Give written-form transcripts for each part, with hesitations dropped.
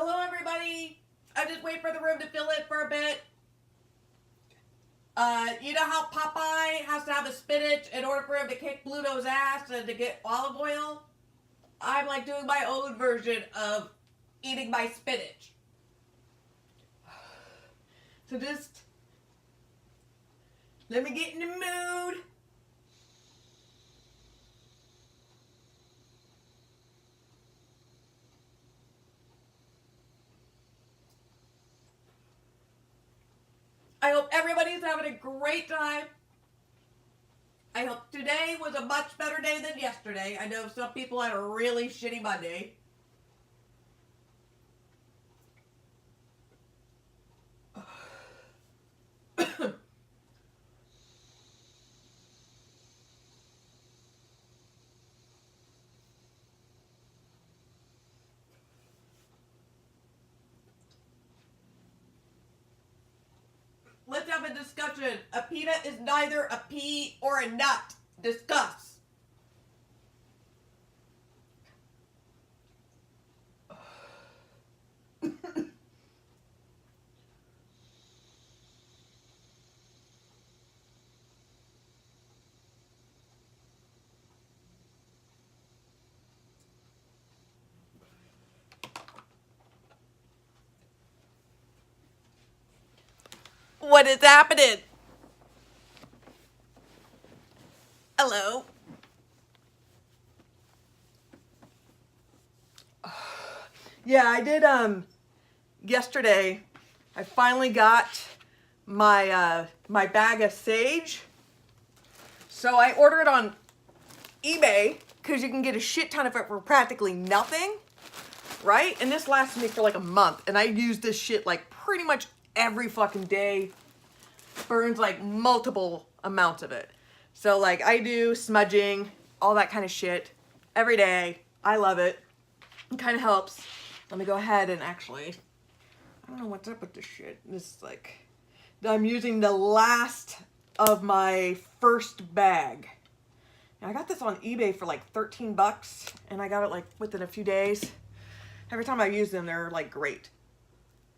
Hello, everybody. I just wait for the room to fill it for a bit. You know how Popeye has to have a spinach in order for him to kick Pluto's ass and to get olive oil? I'm like doing my own version of eating my spinach. So just let me get in the mood. I hope everybody's having a great time. I hope today was a much better day than yesterday. I know some people had a really shitty Monday. Let's have a discussion. A peanut is neither a pea or a nut. Discuss. What is happening? Hello. Yeah, I did yesterday. I finally got my my bag of sage. So I ordered it on eBay because you can get a shit ton of it for practically nothing, right? And this lasted me for like a month, and I used this shit like pretty much every fucking day. Burns like multiple amounts of it. So like I do smudging, all that kind of shit every day. I love it. It kind of helps. Let me go ahead and actually, I don't know what's up with this shit. This is like, I'm using the last of my first bag. And I got this on eBay for like 13 bucks, and I got it like within a few days. Every time I use them, they're like great.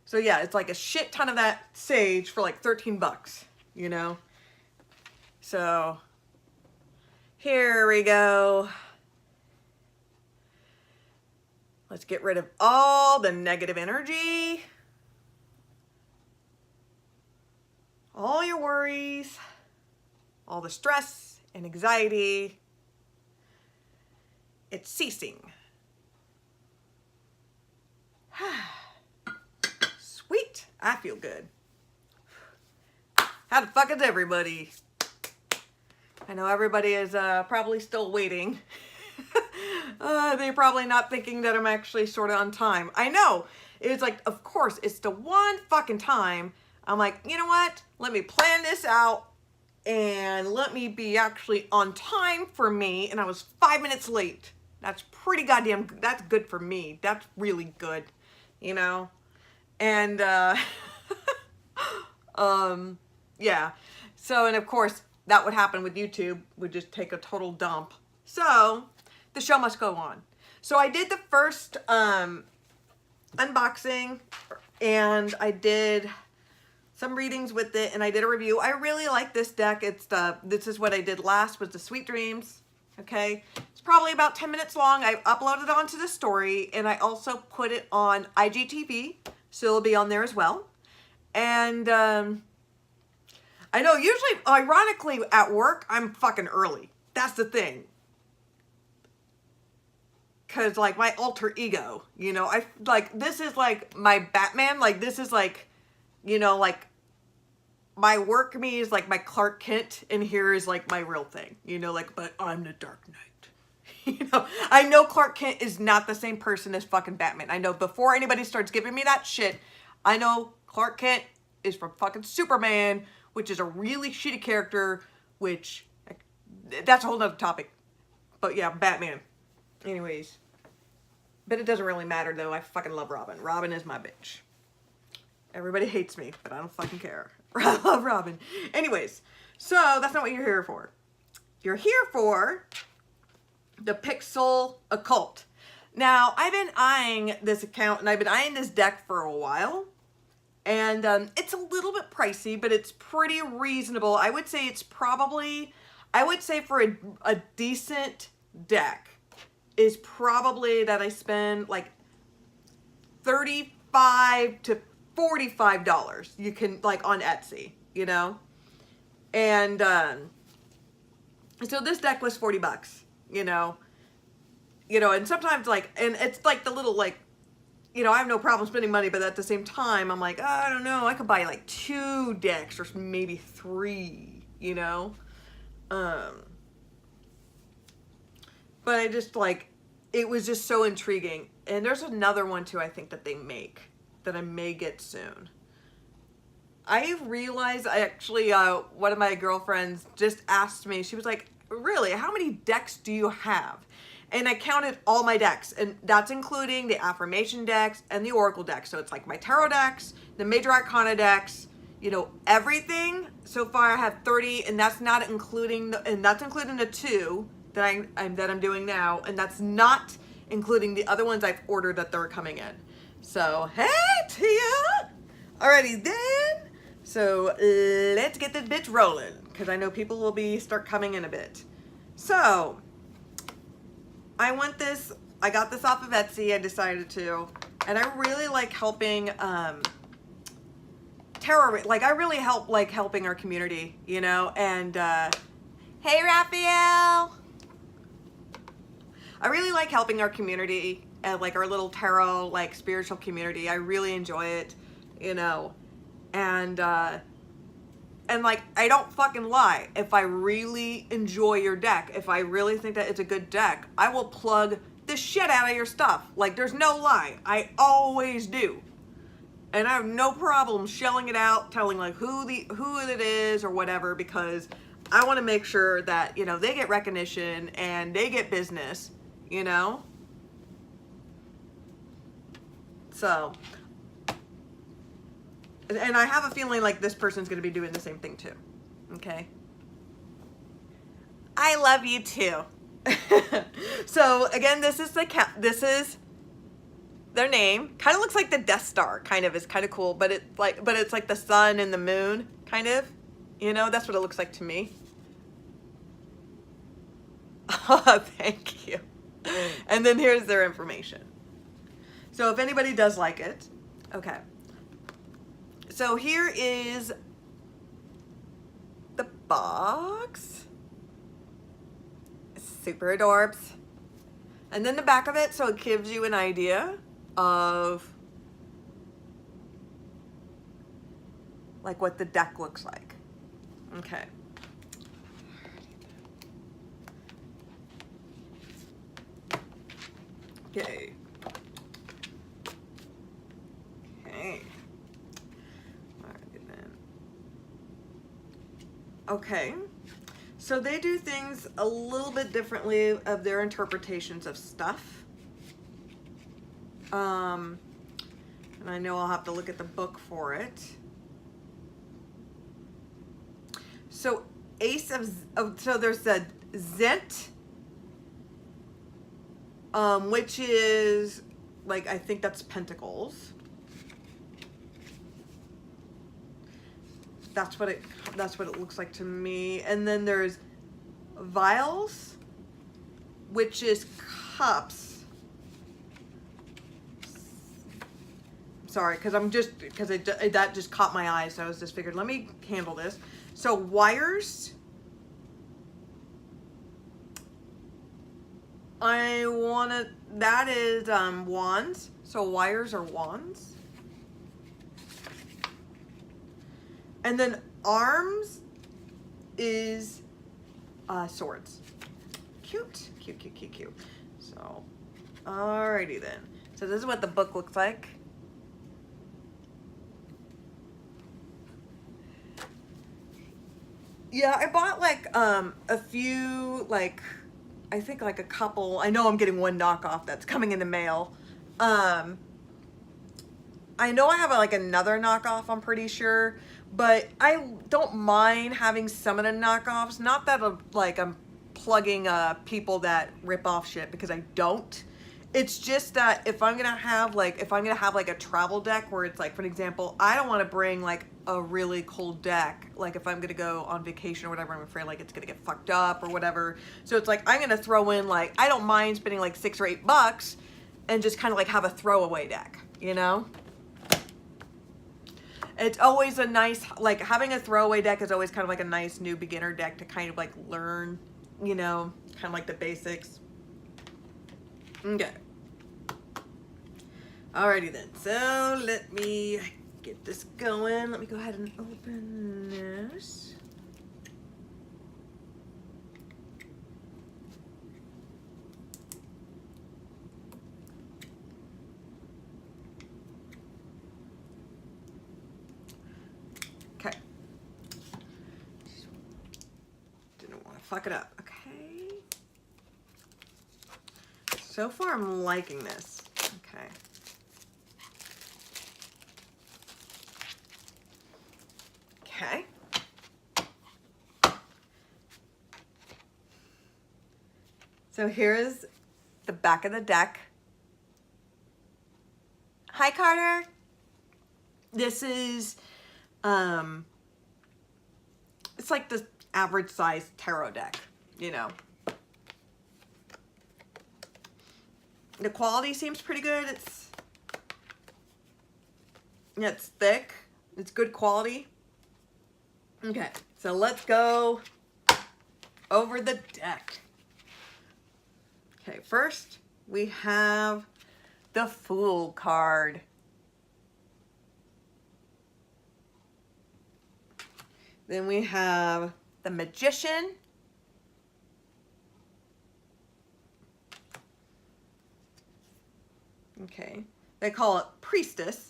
So yeah, it's like a shit ton of that sage for like 13 bucks, you know? So here we go. Let's get rid of all the negative energy, all your worries, all the stress and anxiety. It's ceasing. Sweet. I feel good. How the fuck is everybody? I know everybody is probably still waiting. They're probably not thinking that I'm actually sort of on time. I know. It's like, of course, it's the one fucking time I'm like, you know what? Let me plan this out and let me be actually on time for me. And I was 5 minutes late. That's pretty goddamn, that's good for me. That's really good, you know? And, yeah. So, and of course, that would happen with YouTube. Would just take a total dump. So, the show must go on. So I did the first unboxing, and I did some readings with it, and I did a review. I really like this deck. This is what I did last, was the Sweet Dreams. Okay, it's probably about 10 minutes long. I uploaded it onto the story, and I also put it on IGTV, so it'll be on there as well. And I know usually, ironically, at work, I'm fucking early. That's the thing. Cause like my alter ego, you know, I like, this is like my Batman. Like this is like, you know, like my work me is like my Clark Kent, and here is like my real thing, you know, like, but I'm the Dark Knight. You know, I know Clark Kent is not the same person as fucking Batman. I know before anybody starts giving me that shit, I know Clark Kent is from fucking Superman, which is a really shitty character, which that's a whole nother topic. But yeah, Batman. Anyways. But it doesn't really matter though. I fucking love Robin. Robin is my bitch. Everybody hates me, but I don't fucking care. I love Robin. Anyways, so that's not what you're here for. You're here for the Pixel Occult. Now, I've been eyeing this account and I've been eyeing this deck for a while. And it's a little bit pricey, but it's pretty reasonable. I would say it's probably, I would say for a decent deck is probably that I spend like $35 to $45. You can, like, on Etsy, you know? And so this deck was 40 bucks, you know? And sometimes, like, and it's like the little, like, I have no problem spending money, but at the same time, I'm like, oh, I don't know, I could buy like 2 decks or maybe 3, But I just, like, it was just so intriguing. And there's another one too, I think, that they make that I may get soon. I realized, one of my girlfriends just asked me, she was like, really, how many decks do you have? And I counted all my decks, and that's including the affirmation decks and the oracle decks. So it's like my tarot decks, the major arcana decks, everything. So far I have 30, and that's not including that's including the 2 that I'm doing now, and that's not including the other ones I've ordered that they're coming in. So hey Tia, alrighty then. So let's get this bitch rolling, because I know people will start coming in a bit. So I got this off of Etsy. I decided to, and I really like helping tarot. Like, I really like helping our community, and hey Raphael, I really like helping our community and like our little tarot, like, spiritual community. I really enjoy it, and like, I don't fucking lie. If I really enjoy your deck, if I really think that it's a good deck, I will plug the shit out of your stuff. Like, there's no lie. I always do. And I have no problem shelling it out, telling like who it is or whatever, because I want to make sure that, they get recognition and they get business, So, and I have a feeling like this person's going to be doing the same thing too. Okay. I love you too. So again, this is their name. Kind of looks like the Death Star, kind of. Is kind of cool, but it's like the sun and the moon, kind of. That's what it looks like to me. Oh, thank you. And then here's their information. So if anybody does like it, okay. So here is the box. Super adorbs. And then the back of it, so it gives you an idea of like what the deck looks like. Okay. Okay. Okay. Okay, so they do things a little bit differently of their interpretations of stuff. And I know I'll have to look at the book for it. So so there's the Zent, which is like, I think that's Pentacles. That's what it looks like to me. And then there's Vials, which is Cups. Sorry, because that just caught my eye, so I was just figured, let me handle this. So Wires. That is Wands. So Wires are Wands. And then Arms is Swords. Cute. Cute, cute, cute, cute. So, alrighty then. So this is what the book looks like. Yeah, I bought like a few, like, I think like a couple. I know I'm getting one knockoff that's coming in the mail. I know I have like another knockoff, I'm pretty sure, but I don't mind having some of the knockoffs. Not that I'm plugging people that rip off shit, because I don't. It's just that if I'm gonna have like a travel deck where it's like, for example, I don't want to bring like a really cool deck. Like if I'm gonna go on vacation or whatever, I'm afraid like it's gonna get fucked up or whatever. So it's like I'm gonna throw in like, I don't mind spending like $6 or $8 and just kind of like have a throwaway deck, you know? It's always a nice, like having a throwaway deck is always kind of like a nice new beginner deck to kind of like learn, you know, kind of like the basics. Okay. Alrighty then. So let me get this going. Let me go ahead and open this. Okay. Didn't want to fuck it up. Okay. So far I'm liking this. Okay. Okay. So here is the back of the deck. Hi, Carter. This is, it's like the average size tarot deck, you know. The quality seems pretty good. It's thick. It's good quality. Okay, so let's go over the deck. Okay, first we have the Fool card. Then we have the Magician. Okay, they call it Priestess.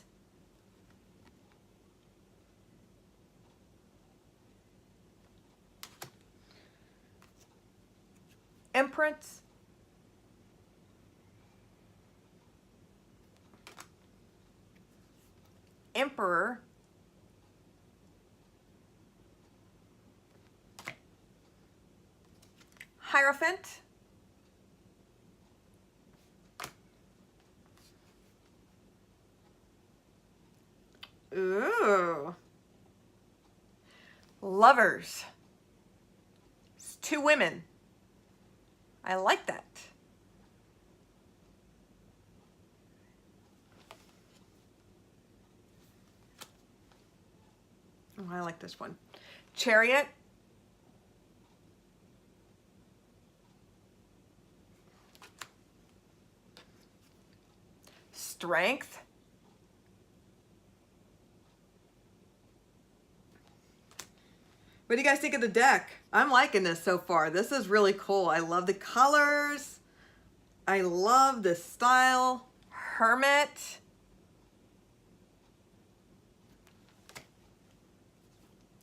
Empress. Emperor. Hierophant. Ooh. Lovers. It's 2 women. I like that. Oh, I like this one. Chariot. Strength. What do you guys think of the deck? I'm liking this so far. This is really cool. I love the colors. I love the style. Hermit.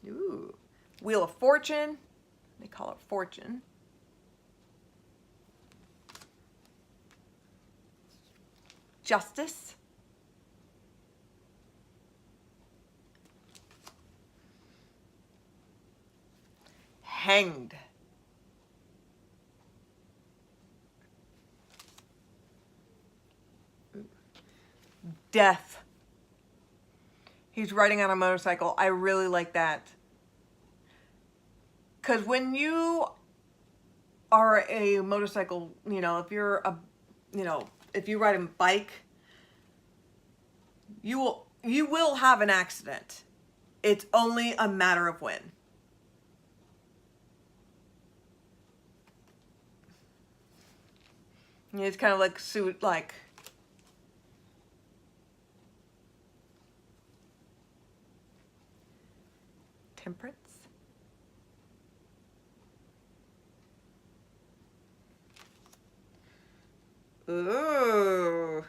Ooh. Wheel of Fortune. They call it Fortune. Justice. Hanged. Death. He's riding on a motorcycle. I really like that. Because when you are a motorcycle, you know, if you're a, you know, if you ride a bike, you will have an accident. It's only a matter of when. It's kind of like Temperance. Ooh.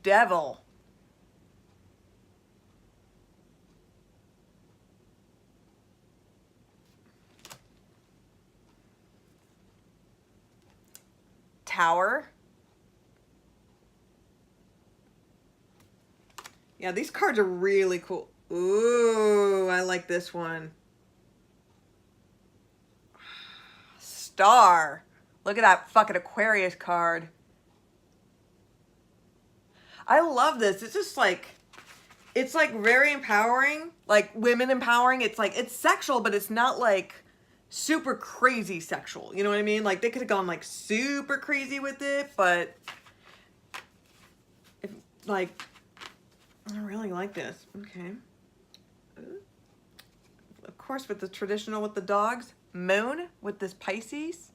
Devil. Tower. Yeah, these cards are really cool. Ooh, I like this one. star. Look at that fucking Aquarius card. I love this. It's just like, it's like very empowering, like women empowering. It's like, it's sexual, but it's not like super crazy sexual. You know what I mean? Like they could have gone like super crazy with it, but if, like, I really like this. Okay. Of course, with the traditional with the dogs. Moon with this Pisces.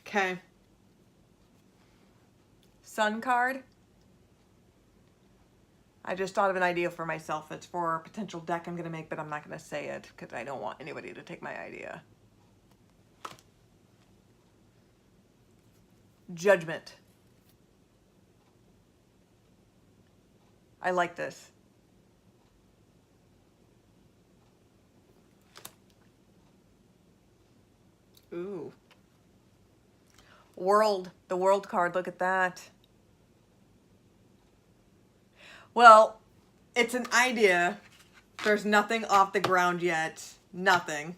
Okay. Sun card. I just thought of an idea for myself. It's for a potential deck I'm going to make, but I'm not going to say it because I don't want anybody to take my idea. Judgment. I like this. Ooh. World, the world card, look at that. Well, it's an idea. There's nothing off the ground yet. Nothing.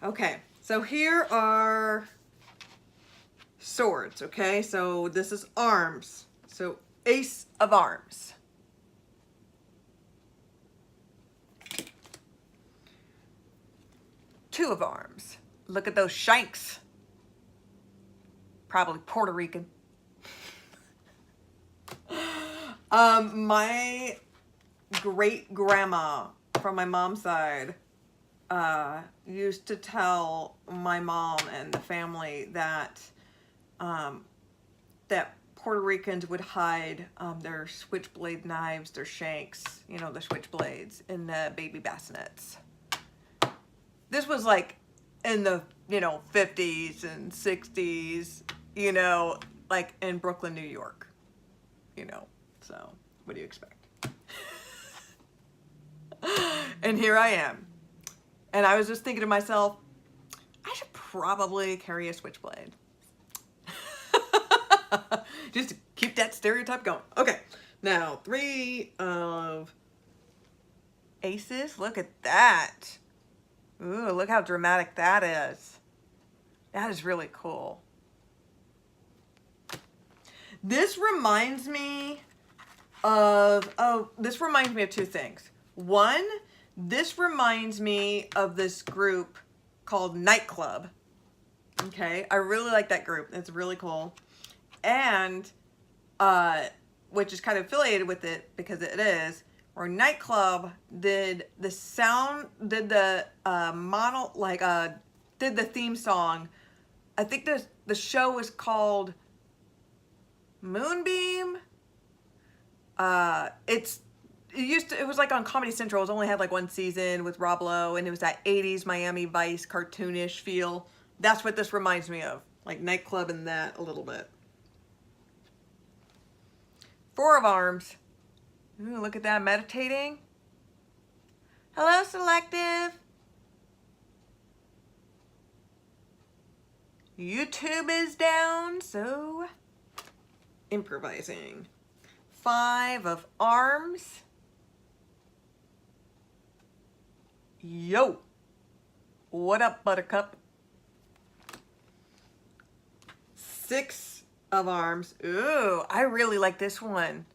Okay, so here are swords, okay? So this is arms. So Ace of Arms. Two of Arms. Look at those shanks. Probably Puerto Rican. My great grandma from my mom's side used to tell my mom and the family that that Puerto Ricans would hide their switchblade knives, their shanks, you know, the switchblades in the baby bassinets. This was like in the, you know, 50s and 60s, you know, like in Brooklyn, New York, you know. So, what do you expect? And here I am. And I was just thinking to myself, I should probably carry a switchblade. Just to keep that stereotype going. Okay, now 3 of aces. Look at that. Ooh, look how dramatic that is. That is really cool. This reminds me of, this reminds me of two things. One, this reminds me of this group called Nightclub. Okay, I really like that group. It's really cool. And, which is kind of affiliated with it because it is, where Nightclub did the did the theme song. I think the show was called Moonbeam. It was like on Comedy Central. It only had like one season with Rob Lowe, and it was that 80s Miami Vice cartoonish feel. That's what this reminds me of, like Nightclub and that a little bit. 4 of Arms. Ooh, look at that, meditating. Hello, Selective. YouTube is down, so improvising. 5 of Arms. Yo. What up, Buttercup? 6 of Arms. Ooh, I really like this one.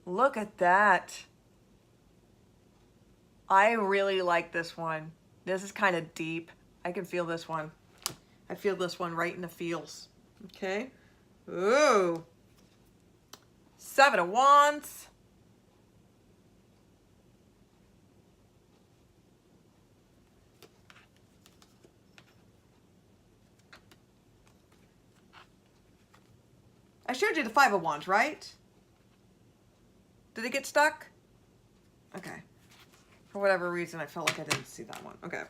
Look at that. I really like this one. This is kind of deep. I can feel this one. I feel this one right in the feels. Okay. Ooh. 7 of Wands. I showed you the 5 of Wands, right? Did it get stuck? Okay. For whatever reason, I felt like I didn't see that one. Okay.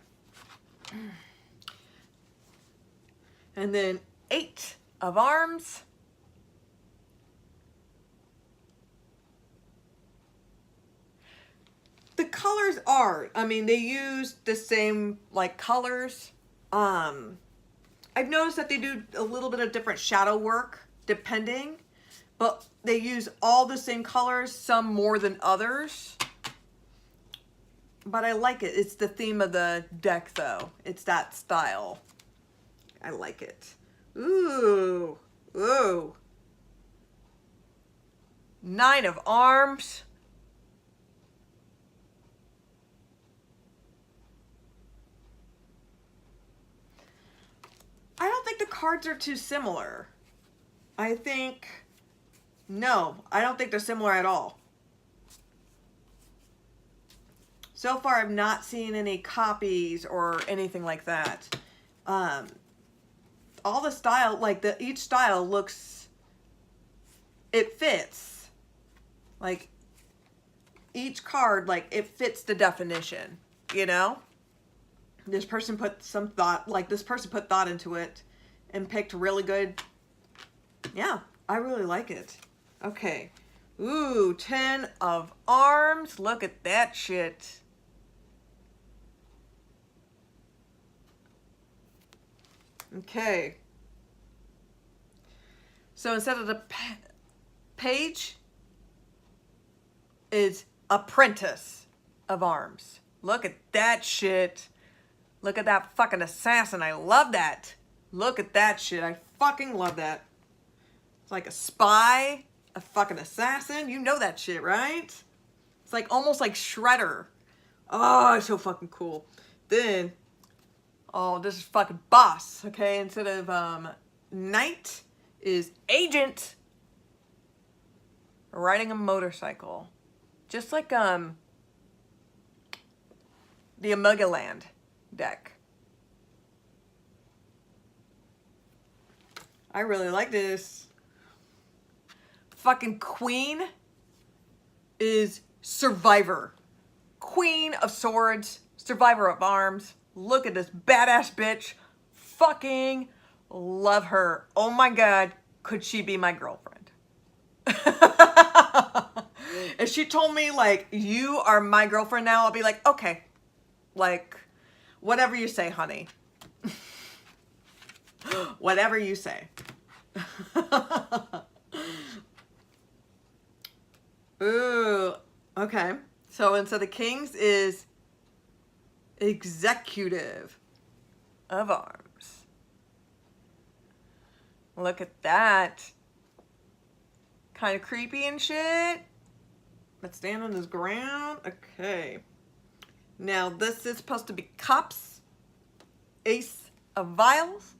And then 8 of Arms. The colors are, I mean, they use the same, like, colors. I've noticed that they do a little bit of different shadow work, depending. but they use all the same colors, some more than others. But I like it. It's the theme of the deck, though. It's that style. I like it. Ooh. Ooh. 9 of Arms. I don't think the cards are too similar. I think... No, I don't think they're similar at all. So far, I've not seen any copies or anything like that. All the style, like each style looks, it fits. Like each card, like it fits the definition, you know? This person put some thought, like this person put thought into it and picked really good. Yeah, I really like it. Okay. Ooh, 10 of Arms. Look at that shit. Okay. So instead of the page is Apprentice of Arms. Look at that shit. Look at that fucking assassin. I love that. Look at that shit. I fucking love that. It's like a spy, a fucking assassin. You know that shit, right? It's like almost like Shredder. Oh, it's so fucking cool. Then, oh, this is fucking boss. Okay, instead of knight is agent riding a motorcycle. Just like the Amugaland deck. I really like this. Fucking Queen is Survivor. Queen of Swords, Survivor of Arms. Look at this badass bitch. Fucking love her. Oh my God, could she be my girlfriend? If she told me, like, you are my girlfriend now, I'll be like, okay. Like, whatever you say, honey. Whatever you say. Ooh, okay. So instead of Kings is Executive of Arms. Look at that. Kind of creepy and shit. Let's stand on his ground. Okay. Now this is supposed to be Cups. Ace of Vials.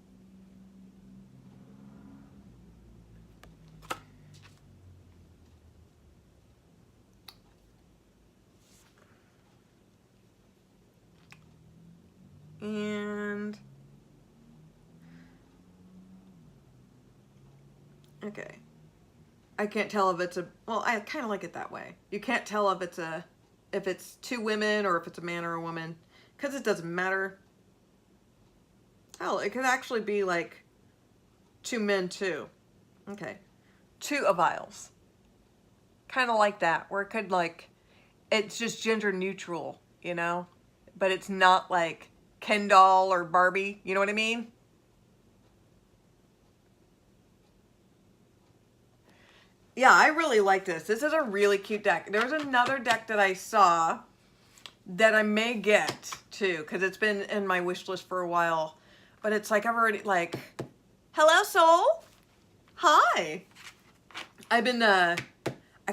And okay, I can't tell if it's a, well, I kind of like it that way. You can't tell if it's two women or if it's a man or a woman, because it doesn't matter. Hell, it could actually be like two men too. Okay, 2 of Vials. Kind of like that, where it could, like, it's just gender neutral, you know, but it's not like Ken doll or Barbie, you know what I mean? Yeah, I really like this. This is a really cute deck. There's another deck that I saw that I may get too, because it's been in my wish list for a while. But it's like I've already, like, hello, soul. Hi. I've been, I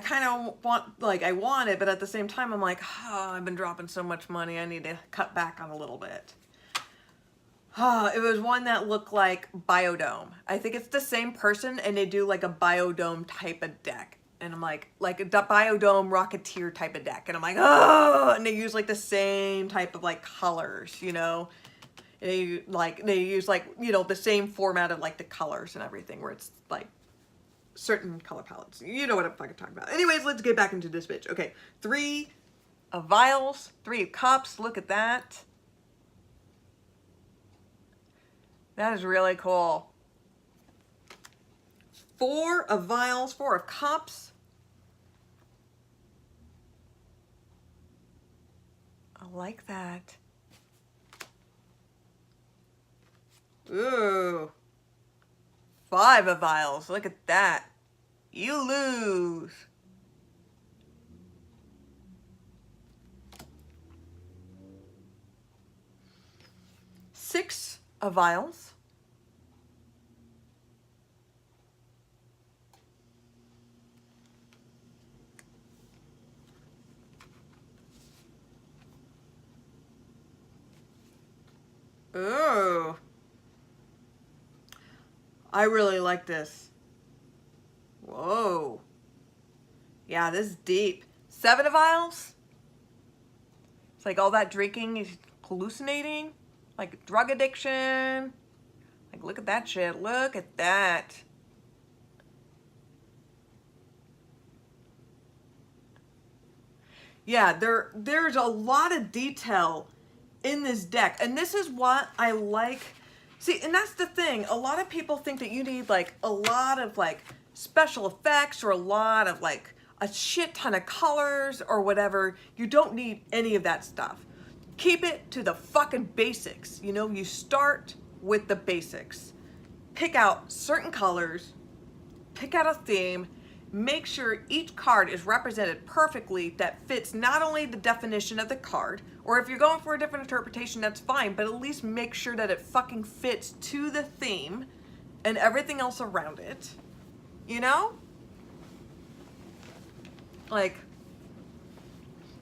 kind of want, like, I want it, but at the same time, I'm like, oh, I've been dropping so much money. I need to cut back on a little bit. It was one that looked like Biodome. I think it's the same person, and they do like a Biodome type of deck. And I'm like a Biodome Rocketeer type of deck. And I'm like, oh, and they use like the same type of like colors, you know. They use like, you know, the same format of like the colors and everything, where it's like certain color palettes. You know what I'm fucking talking about. Anyways, let's get back into this bitch. Okay, 3 of Vials, 3 of Cups. Look at that. That is really cool. 4 of Vials, 4 of Cups. I like that. Ooh. 5 of Vials. Look at that. you lose. Six of Vials. Ooh. I really like this. Whoa. Yeah, this is deep. Seven of Vials. It's like all that drinking is hallucinating. Like drug addiction. Like, look at that shit. Look at that. Yeah, there's a lot of detail in this deck. And this is what I like. See, and that's the thing. A lot of people think that you need like a lot of like special effects or a lot of like a shit ton of colors or whatever. You don't need any of that stuff. Keep it to the fucking basics. You know, you start with the basics. Pick out certain colors, pick out a theme, make sure each card is represented perfectly that fits not only the definition of the card, or if you're going for a different interpretation, that's fine, but at least make sure that it fucking fits to the theme and everything else around it. You know? Like,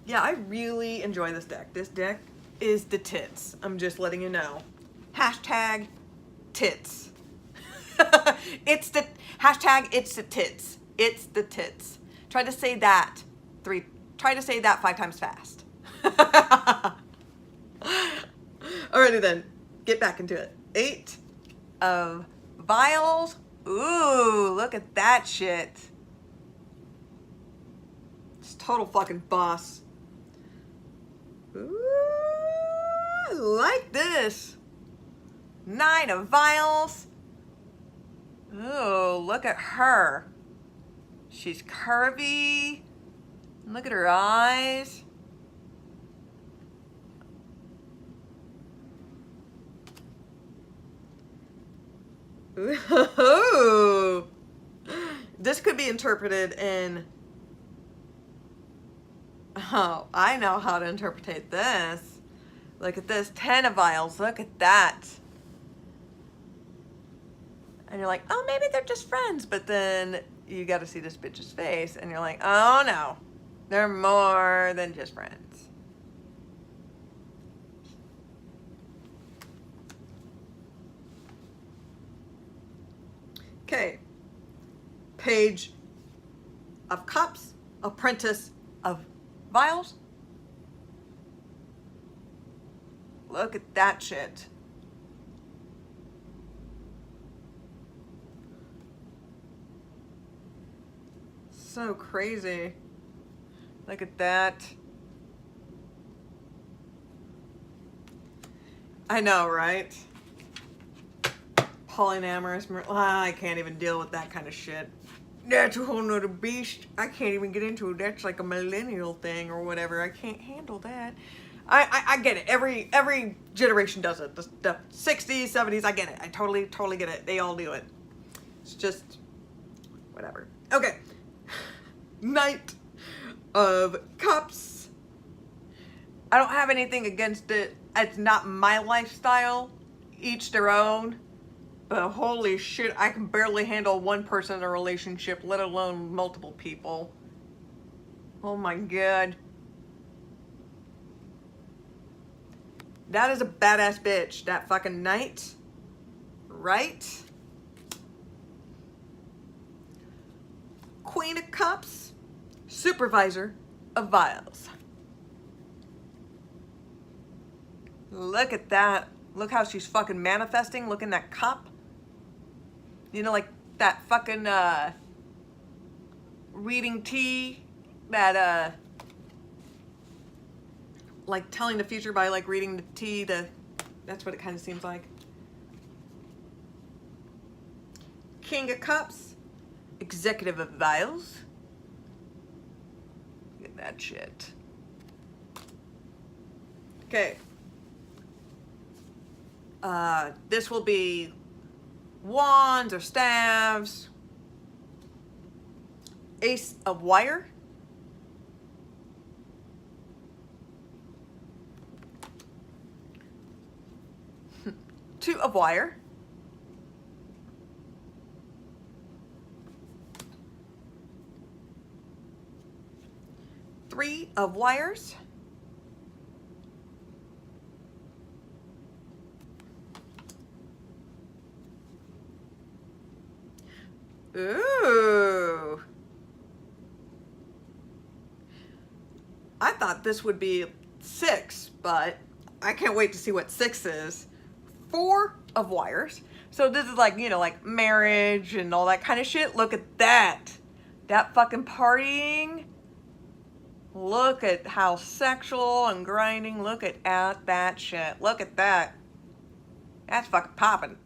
yeah, I really enjoy this deck. This deck is the tits. I'm just letting you know. Hashtag tits. It's the hashtag it's the tits. It's the tits. Try to say that 5 times fast. Alrighty then, get back into it. 8 of Vials. Ooh, look at that shit. It's total fucking boss. Ooh, I like this. 9 of Vials. Ooh, look at her. She's curvy. Look at her eyes. Ooh. This could be interpreted in... Oh, I know how to interpret this. Look at this. 10 of Vials. Look at that. And you're like, oh, maybe they're just friends. But then you got to see this bitch's face. And you're like, oh, no. They're more than just friends. Okay. Page of Cups. Apprentice of Vials. Look at that shit. So crazy. Look at that. I know, right? Polyamorous. I can't even deal with that kind of shit. That's a whole nother beast. I can't even get into it. That's like a millennial thing or whatever. I can't handle that. I get it. Every generation does it. The 60s, 70s, I get it. I totally get it. They all do it. It's just whatever. Okay. Knight of Cups. I don't have anything against it. It's not my lifestyle. Each their own. But holy shit, I can barely handle one person in a relationship, let alone multiple people. Oh my god. That is a badass bitch, that fucking knight. Right? Queen of Cups. Supervisor of Vials. Look at that. Look how she's fucking manifesting. Look in that cup. You know, like that fucking reading tea. That like telling the future by like reading the tea. That's what it kind of seems like. King of Cups. Executive of Vials. Look at that shit. Okay. This will be wands or staves. Ace of wire. Two of wire. Three of wires. Ooh. I thought this would be 6, but I can't wait to see what 6 is. 4 of wires. So this is like, you know, like marriage and all that kind of shit. Look at that. That fucking partying. Look at how sexual and grinding. Look at that shit. Look at that. That's fucking popping.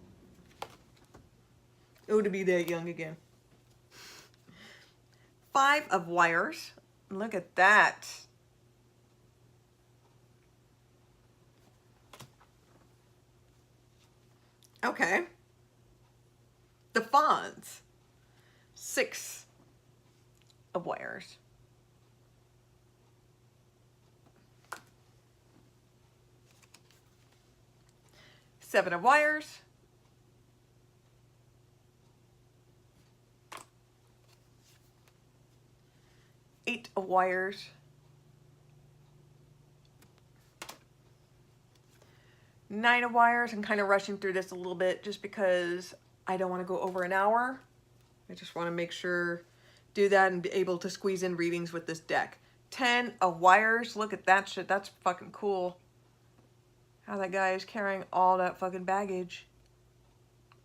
Oh, to be that young again. 5 of wires. Look at that. Okay. The Fonz. 6 of wires. 7 of wires. 8 of wires. 9 of wires. I'm kind of rushing through this a little bit just because I don't want to go over an hour. I just want to make sure, do that and be able to squeeze in readings with this deck. 10 of wires. Look at that shit. That's fucking cool. How that guy is carrying all that fucking baggage.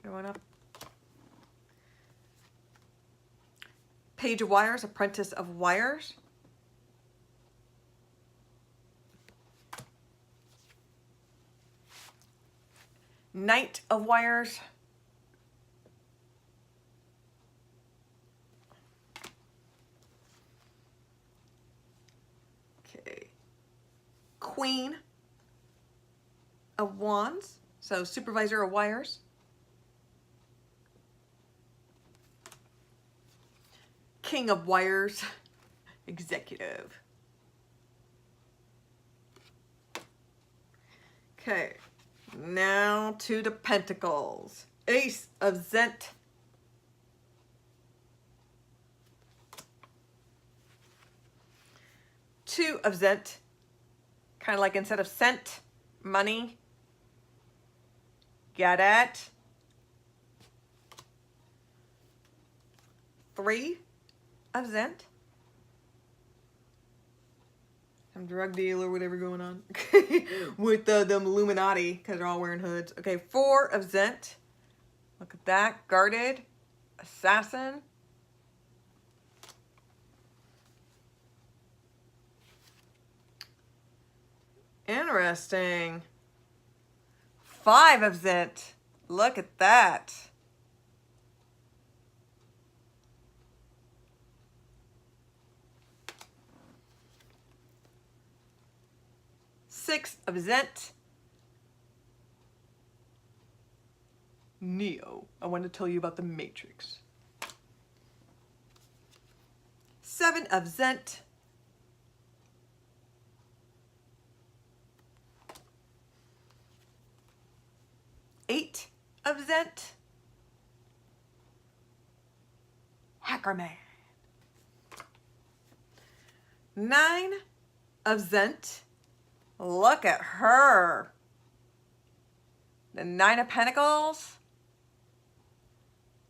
Going up. Page of wires. Apprentice of wires. Knight of wires. Okay. Queen of wands. So supervisor of wires. King of wires. Executive. Okay. Now to the pentacles. Ace of Zent. Two of Zent. Kind of like instead of cent, money. Got it? 3 of Zent. Some drug deal or whatever going on with them Illuminati because they're all wearing hoods. Okay, 4 of Zent. Look at that. Guarded. Assassin. Interesting. 5 of Zent. Look at that. Six of Zent. Neo. I want to tell you about the Matrix. 7 of Zent. 8 of Zent. Hacker Man. 9 of Zent. Look at her. The 9 of Pentacles.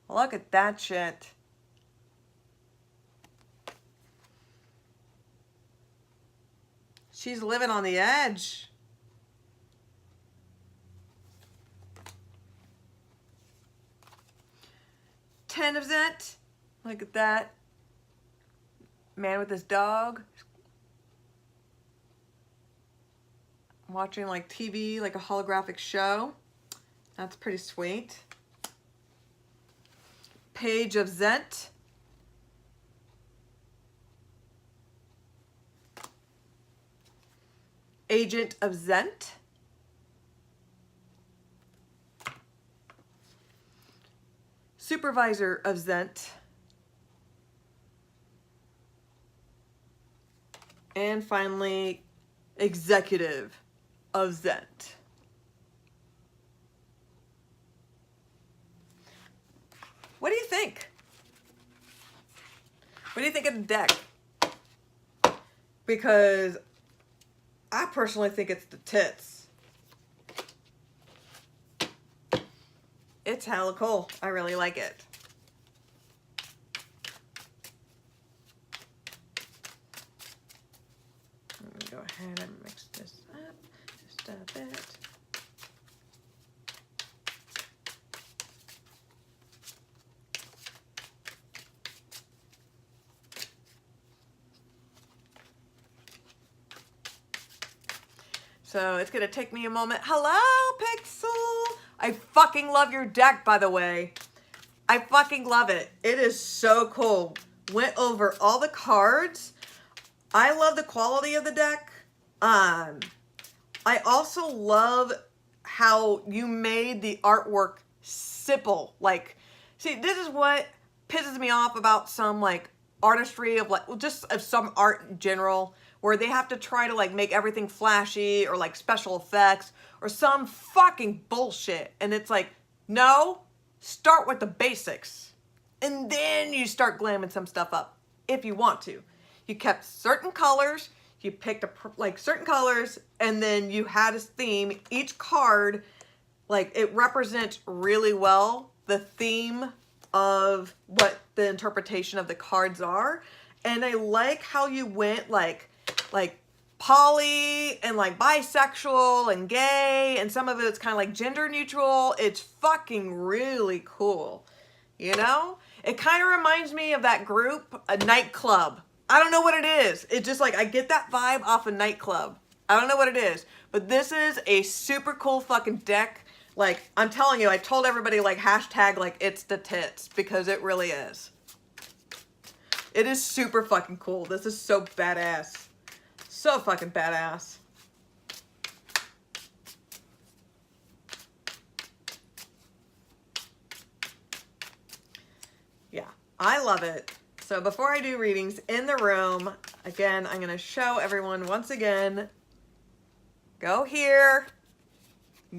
Look at that shit. She's living on the edge. Ten of Zent. Look at that. Man with his dog. Watching like TV, like a holographic show. That's pretty sweet. Page of Zent. Agent of Zent. Supervisor of Zent. And finally, Executive of Zent. What do you think? What do you think of the deck? Because I personally think it's the tits. It's hella cool. I really like it. Let me go ahead and mix this up just a bit. So it's gonna take me a moment. Hello, Pixel! I fucking love your deck, by the way. I fucking love it. It is so cool. Went over all the cards. I love the quality of the deck. I also love how you made the artwork simple. Like, see, this is what pisses me off about some like artistry of like, well, just of some art in general, where they have to try to like make everything flashy or like special effects or some fucking bullshit. And it's like, no, start with the basics and then you start glamming some stuff up if you want to. You kept certain colors, you picked like certain colors, and then you had a theme. Each card, like, it represents really well the theme of what the interpretation of the cards are. And I like how you went like poly and like bisexual and gay, and some of it's kind of like gender neutral. It's fucking really cool, you know? It kind of reminds me of that group, a Nightclub. I don't know what it is. It's just like, I get that vibe off a Nightclub. I don't know what it is, but this is a super cool fucking deck. Like, I'm telling you, I told everybody like hashtag like it's the tits, because it really is. It is super fucking cool. This is so badass. So fucking badass. Yeah, I love it. So before I do readings in the room, again, I'm going to show everyone once again. Go here.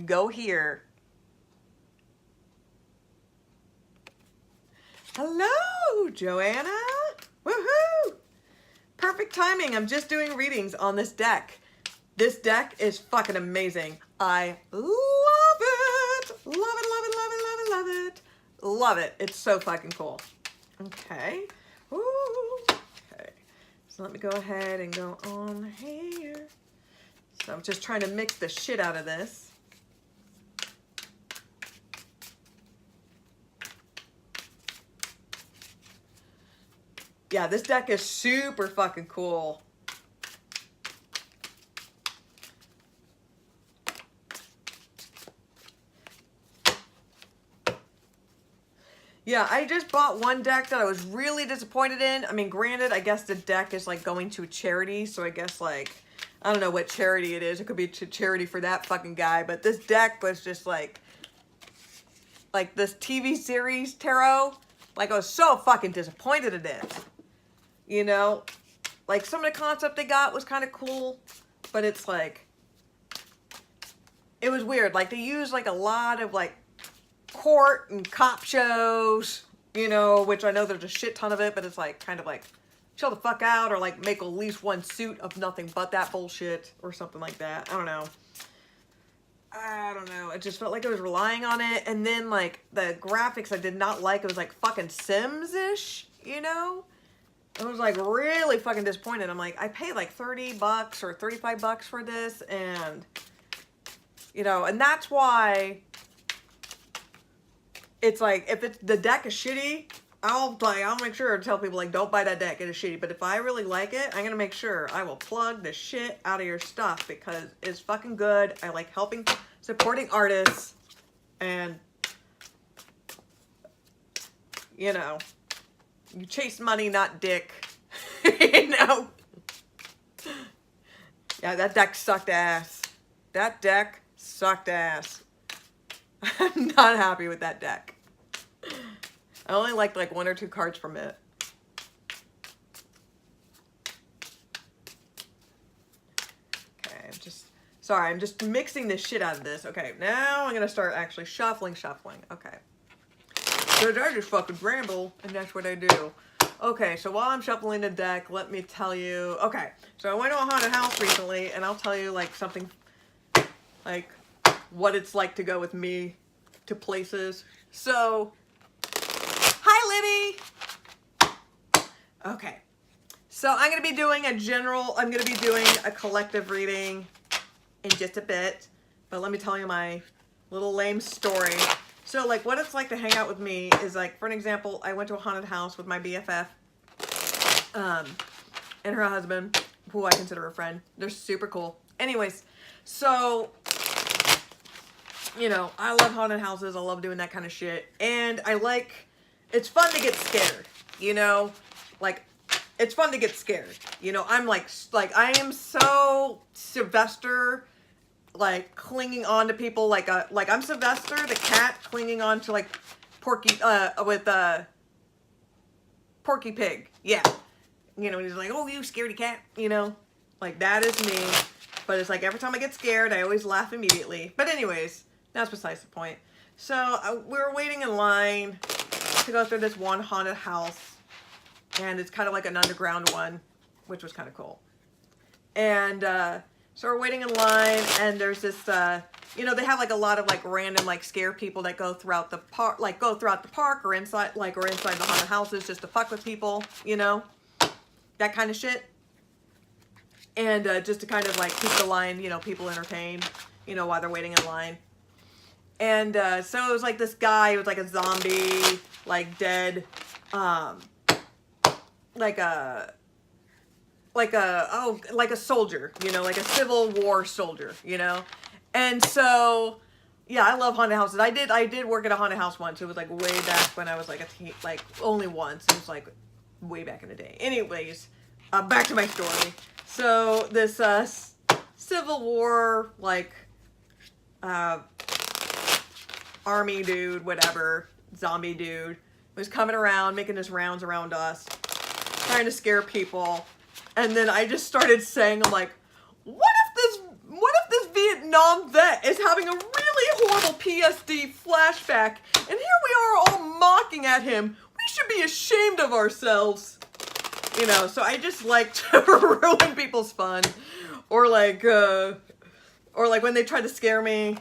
Go here. Hello, Joanna. Woohoo! Perfect timing. I'm just doing readings on this deck. This deck is fucking amazing. I love it. Love it, love it, love it, love it, love it. Love it. It's so fucking cool. Okay. Ooh. Okay. So let me go ahead and go on here. So I'm just trying to mix the shit out of this. Yeah, this deck is super fucking cool. Yeah, I just bought one deck that I was really disappointed in. I mean, granted, I guess the deck is like going to a charity, so I guess like, I don't know what charity it is. It could be a charity for that fucking guy, but this deck was just like this TV series tarot. Like, I was so fucking disappointed in it. You know, like some of the concept they got was kind of cool, but it's like, it was weird. Like, they used like a lot of like court and cop shows, you know, which I know there's a shit ton of it, but it's like kind of like chill the fuck out, or like make at least one suit of nothing but that bullshit or something like that. I don't know. It just felt like it was relying on it. And then like the graphics I did not like. It was like fucking Sims-ish, you know? I was like really fucking disappointed. I'm like, I paid like $30 or $35 for this, and you know, and that's why it's like, if it's, the deck is shitty, I'll make sure to tell people like, don't buy that deck, it is shitty. But if I really like it, I'm gonna make sure I will plug the shit out of your stuff, because it's fucking good. I like supporting artists, and you know, you chase money, not dick. You know? Yeah, that deck sucked ass. That deck sucked ass. I'm not happy with that deck. I only liked like 1 or 2 cards from it. Sorry, I'm just mixing the shit out of this. Okay, now I'm gonna start actually shuffling. Okay. Because I just fucking ramble, and that's what I do. Okay, so while I'm shuffling the deck, let me tell you. Okay, so I went to a haunted house recently, and I'll tell you like something, like what it's like to go with me to places. So, hi Libby! Okay, so I'm going to be doing a collective reading in just a bit, but let me tell you my little lame story. So like what it's like to hang out with me is like, for an example, I went to a haunted house with my BFF and her husband, who I consider a friend. They're super cool. Anyways, so, you know, I love haunted houses. I love doing that kind of shit. And it's fun to get scared, you know, like it's fun to get scared. You know, I'm like I am so Sylvester, like clinging on to people like I'm Sylvester the cat clinging on to like Porky Porky Pig. Yeah. You know, he's like, oh, you scaredy cat, you know, like that is me. But it's like every time I get scared, I always laugh immediately. But anyways, that's besides the point. So we were waiting in line to go through this one haunted house, and it's kind of like an underground one, which was kind of cool. And so we're waiting in line, and there's this, you know, they have like a lot of like random like scare people that go throughout the park, or inside the haunted houses just to fuck with people, you know, that kind of shit. And just to kind of like keep the line, you know, people entertained, you know, while they're waiting in line. And so it was like this guy, it was like a zombie, like dead, like a soldier, you know, like a Civil War soldier, you know. And so, yeah, I love haunted houses. I did work at a haunted house once. It was like way back when I was like a teen, like only once. It was like way back in the day. Anyways, back to my story. So this Civil War, like, army dude, whatever, zombie dude, was coming around, making his rounds around us, trying to scare people. And then I just started saying, I'm like, what if this Vietnam vet is having a really horrible PSD flashback, and here we are all mocking at him? We should be ashamed of ourselves. You know, so I just like to ruin people's fun. Or like when they try to scare me,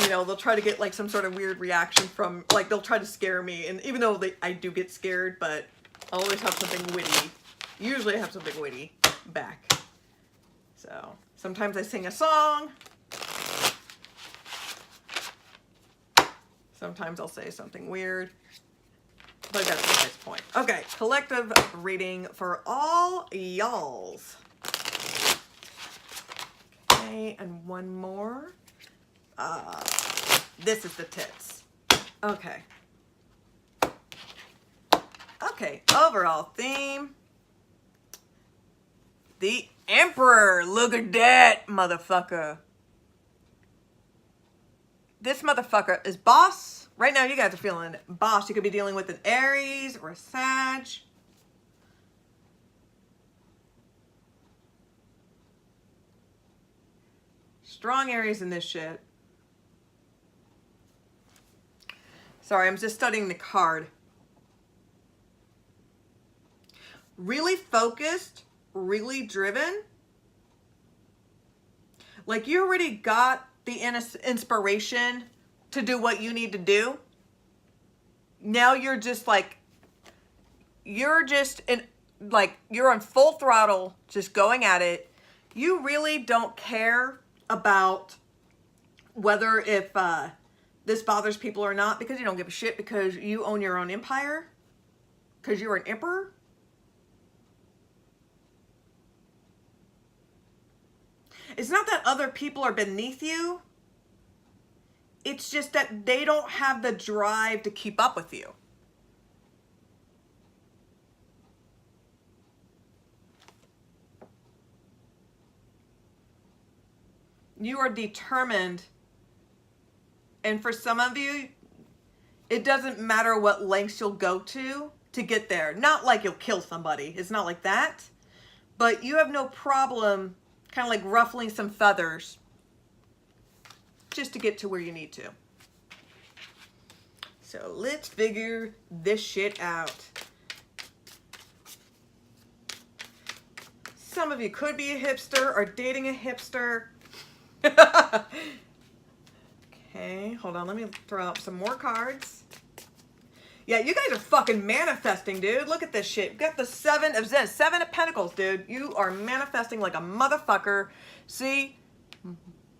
you know, they'll try to get like some sort of weird reaction from, like, they'll try to scare me. And even though I do get scared, but I'll always have something witty. Usually I have something witty back. So sometimes I sing a song. Sometimes I'll say something weird. But that's the nice point. Okay, collective reading for all y'alls. Okay, and one more. This is the tits. Okay. Okay, overall theme. The Emperor. Look at that, motherfucker. This motherfucker is boss. Right now, you guys are feeling boss. You could be dealing with an Aries or a Sag. Strong Aries in this shit. Sorry, I'm just studying the card. Really focused, really driven. Like you already got the inspiration to do what you need to do. Now you're just like, you're on full throttle, just going at it. You really don't care about whether if this bothers people or not, because you don't give a shit, because you own your own empire, because you're an emperor. It's not that other people are beneath you. It's just that they don't have the drive to keep up with you. You are determined. And for some of you, it doesn't matter what lengths you'll go to get there. Not like you'll kill somebody. It's not like that. But you have no problem Kind of like ruffling some feathers just to get to where you need to. So let's figure this shit out. Some of you could be a hipster or dating a hipster. Okay, hold on. Let me throw out some more cards. Yeah, you guys are fucking manifesting, dude. Look at this shit. You got the 7 of Zen, 7 of Pentacles, dude. You are manifesting like a motherfucker. See?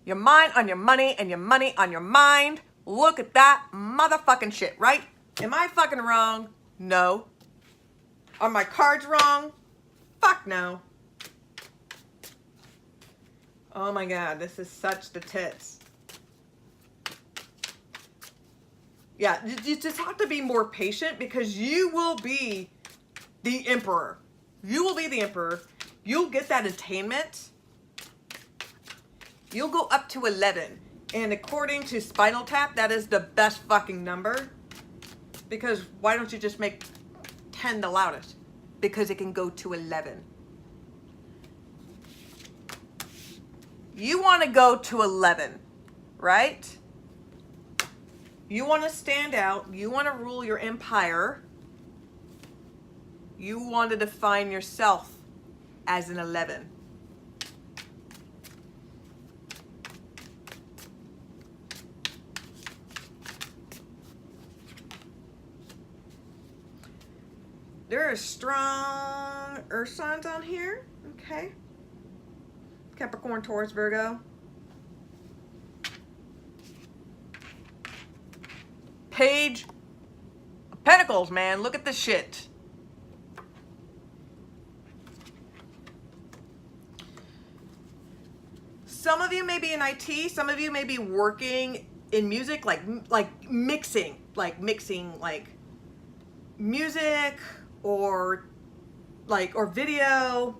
Your mind on your money and your money on your mind. Look at that motherfucking shit, right? Am I fucking wrong? No. Are my cards wrong? Fuck no. Oh my God, this is such the tits. Yeah, you just have to be more patient because you will be the emperor. You will be the emperor. You'll get that attainment. You'll go up to 11. And according to Spinal Tap, that is the best fucking number. Because why don't you just make 10 the loudest? Because it can go to 11. You want to go to 11, right? You want to stand out. You want to rule your empire. You want to define yourself as an 11. There are strong earth signs on here. Okay. Capricorn, Taurus, Virgo. Page of Pentacles, man. Look at this shit. Some of you may be in IT. Some of you may be working in music, like mixing music or video.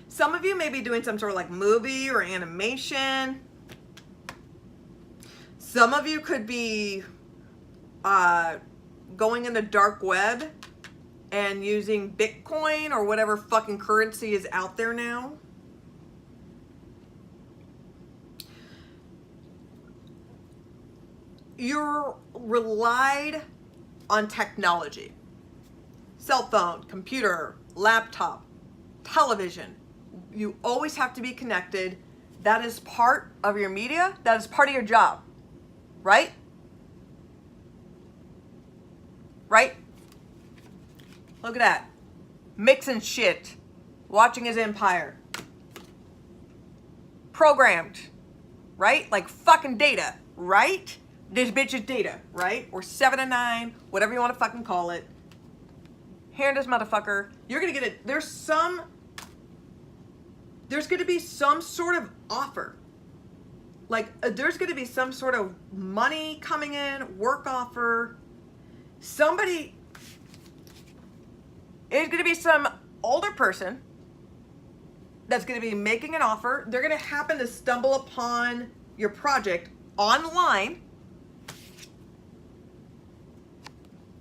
Some of you may be doing some sort of like movie or animation. Some of you could be going in the dark web and using Bitcoin or whatever fucking currency is out there now. You're relied on technology. Cell phone, computer, laptop, television. You always have to be connected. That is part of your media. That is part of your job. Right? Right? Look at that. Mixing shit. Watching his empire. Programmed. Right? Like fucking data. Right? This bitch is data. Right? Or 7 and 9. Whatever you want to fucking call it. Here this motherfucker. You're going to get it. There's going to be some sort of offer. Like, there's going to be some sort of money coming in, work offer. Somebody, it's going to be some older person that's going to be making an offer. They're going to happen to stumble upon your project online.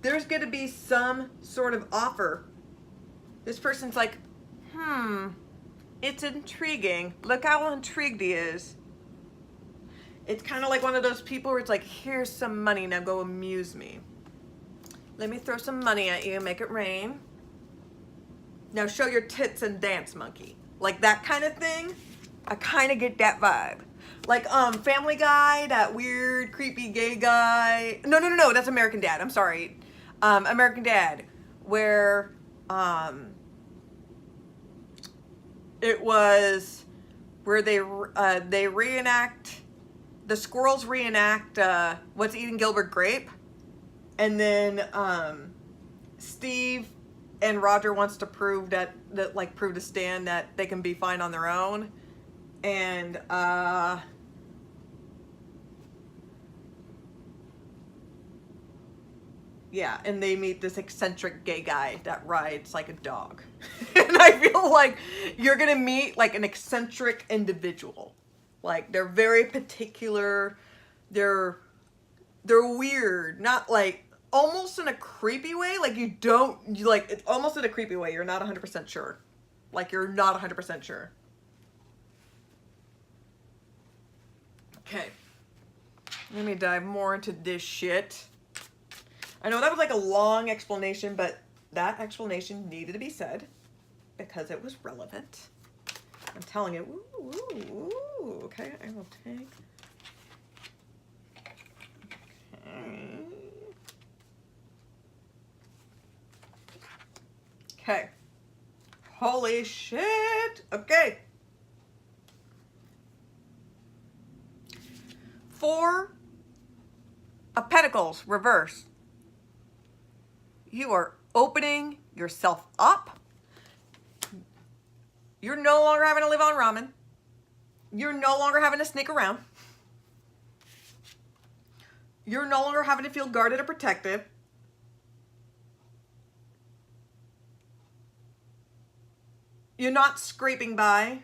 There's going to be some sort of offer. This person's like, it's intriguing. Look how intrigued he is. It's kind of like one of those people where it's like, here's some money, now go amuse me. Let me throw some money at you and make it rain. Now show your tits and dance, monkey. Like that kind of thing. I kind of get that vibe. Like Family Guy, that weird, creepy gay guy. No, that's American Dad. I'm sorry. American Dad, where it was where they reenact, the squirrels reenact What's Eating Gilbert Grape, and then Steve and Roger wants to prove prove to Stan that they can be fine on their own, and yeah, and they meet this eccentric gay guy that rides like a dog. And I feel like you're gonna meet like an eccentric individual. Like they're very particular, they're weird, not like, almost in a creepy way. Like you don't, like it's almost in a creepy way. You're not 100% sure. Like you're not 100% sure. Okay. Let me dive more into this shit. I know that was like a long explanation, but that explanation needed to be said because it was relevant. I'm telling you. Ooh, ooh, ooh. Okay, I will take. Okay. Holy shit. Okay. 4 of Pentacles, reverse. You are opening yourself up. You're no longer having to live on ramen. You're no longer having to sneak around. You're no longer having to feel guarded or protected. You're not scraping by.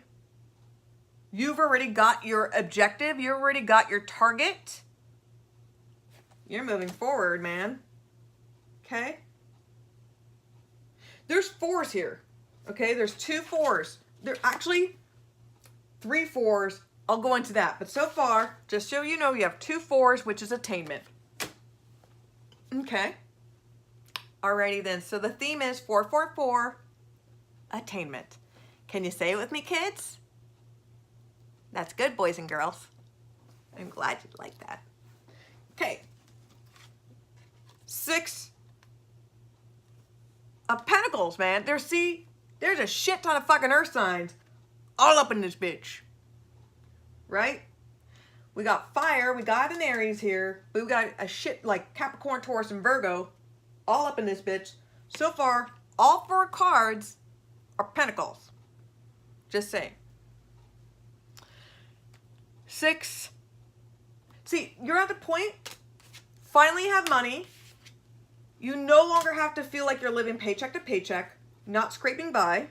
You've already got your objective. You already got your target. You're moving forward, man. Okay? There's 4s here. Okay? There's 2 4s. There actually 3 4s. I'll go into that. But so far, just so you know, you have 2 4s, which is attainment. Okay? Alrighty then. So the theme is 444, attainment. Can you say it with me, kids? That's good, boys and girls. I'm glad you like that. Okay. 6 of Pentacles, man. There's a shit ton of fucking earth signs all up in this bitch. Right? We got fire, we got an Aries here, we got a shit like Capricorn, Taurus, and Virgo all up in this bitch. So far, all 4 cards are Pentacles. Just saying. 6. See, you're at the point, finally you have money. You no longer have to feel like you're living paycheck to paycheck, not scraping by.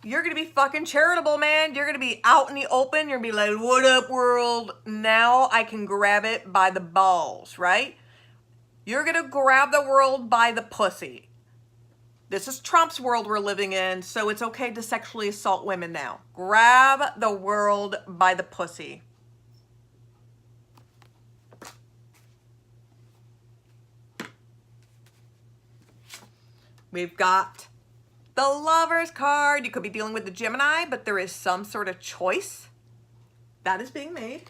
You're going to be fucking charitable, man. You're going to be out in the open. You're going to be like, what up, world? Now I can grab it by the balls, right? You're going to grab the world by the pussy. This is Trump's world we're living in, so it's okay to sexually assault women now. Grab the world by the pussy. We've got the Lover's card. You could be dealing with the Gemini, but there is some sort of choice that is being made.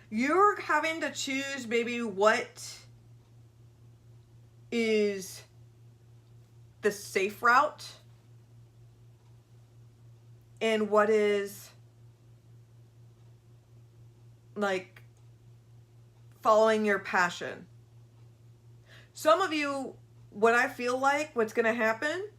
You're having to choose, baby, what is the safe route and what is like following your passion. Some of you, what I feel like what's going to happen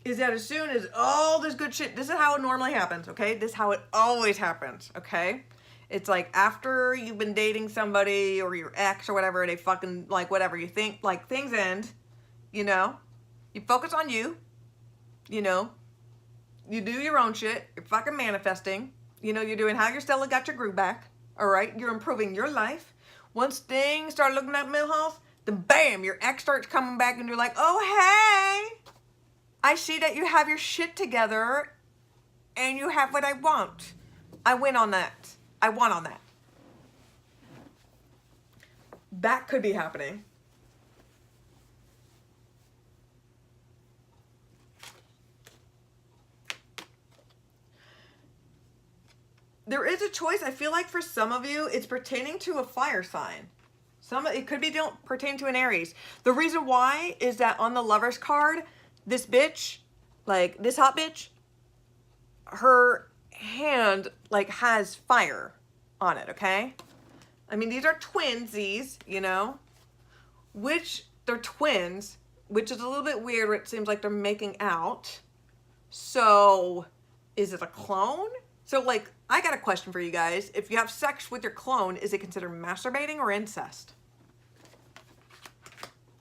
is that as soon as all this good shit, this is how it normally happens, okay? This is how it always happens, okay? It's like after you've been dating somebody or your ex or whatever, they fucking, like whatever, you think, like things end, you know? You focus on you, you know? You do your own shit. You're fucking manifesting. You know, you're doing how your Stella got your groove back, all right? You're improving your life. Once things start looking at Millhouse, then bam, your ex starts coming back and you're like, oh, hey, I see that you have your shit together and you have what I want. I win on that. I won on that. That could be happening. There is a choice. I feel like for some of you, it's pertaining to a fire sign. It could be pertaining to an Aries. The reason why is that on the Lover's card, this bitch, like this hot bitch, her hand like has fire on it, okay? I mean, these are twinsies, you know, which they're twins, which is a little bit weird where it seems like they're making out. So is it a clone? So like, I got a question for you guys. If you have sex with your clone, is it considered masturbating or incest?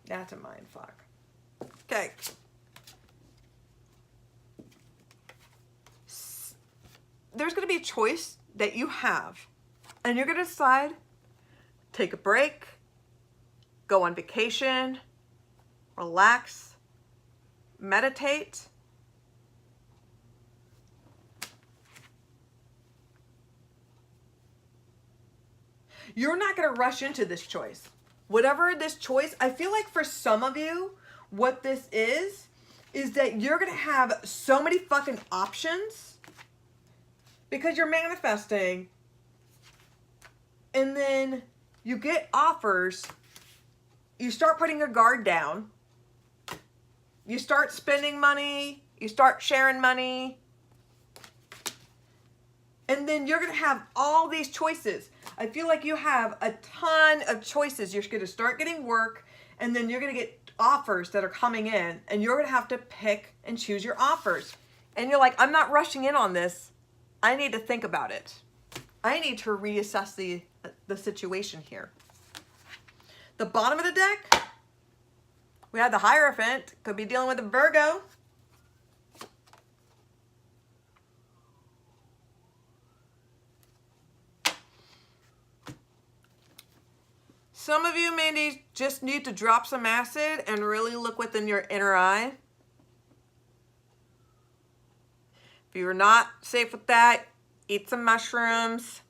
That's a mind fuck. Okay. There's going to be a choice that you have And you're going to decide, take a break, go on vacation, relax, meditate. You're not going to rush into this choice. Whatever this choice, I feel like for some of you, what this is that you're going to have so many fucking options because you're manifesting. And then you get offers, you start putting your guard down, you start spending money, you start sharing money, and then you're going to have all these choices. I feel like you have a ton of choices. You're going to start getting work, and then you're going to get offers that are coming in, and you're going to have to pick and choose your offers. And you're like, I'm not rushing in on this. I need to think about it. I need to reassess the situation here. The bottom of the deck, we had the Hierophant. Could be dealing with a Virgo. Some of you may just need to drop some acid and really look within your inner eye. If you're not safe with that, eat some mushrooms.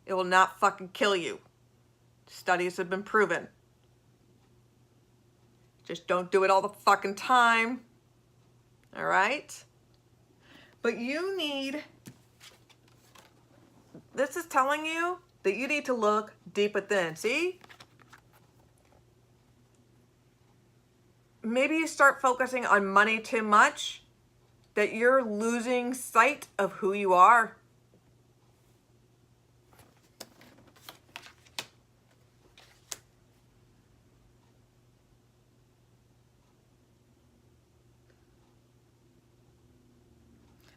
It will not fucking kill you. Studies have been proven. Just don't do it all the fucking time. All right? But you need, this is telling you that you need to look deep within. See? Maybe you start focusing on money too much, that you're losing sight of who you are.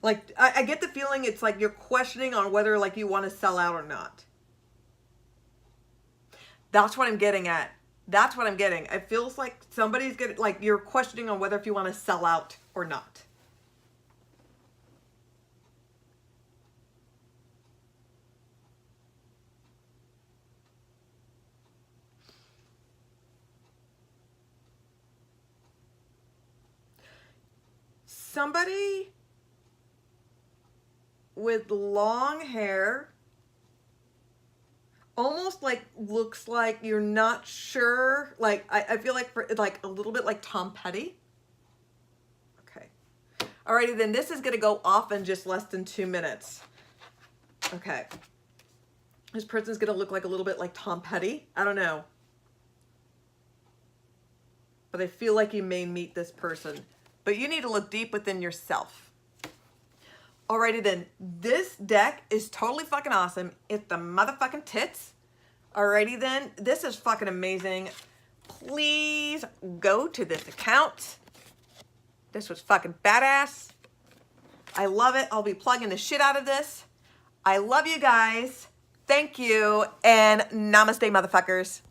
Like, I get the feeling it's like you're questioning on whether like you want to sell out or not. That's what I'm getting at. That's what I'm getting. It feels like somebody's getting, like you're questioning on whether if you want to sell out or not. Somebody with long hair, almost like looks like you're not sure. Like I feel like for like a little bit like Tom Petty. Okay. Alrighty then, this is gonna go off in just less than 2 minutes. Okay. This person's gonna look like a little bit like Tom Petty. I don't know. But I feel like you may meet this person. But you need to look deep within yourself. Alrighty then, this deck is totally fucking awesome. It's the motherfucking tits. Alrighty then, this is fucking amazing. Please go to this account. This was fucking badass. I love it. I'll be plugging the shit out of this. I love you guys. Thank you, and namaste, motherfuckers.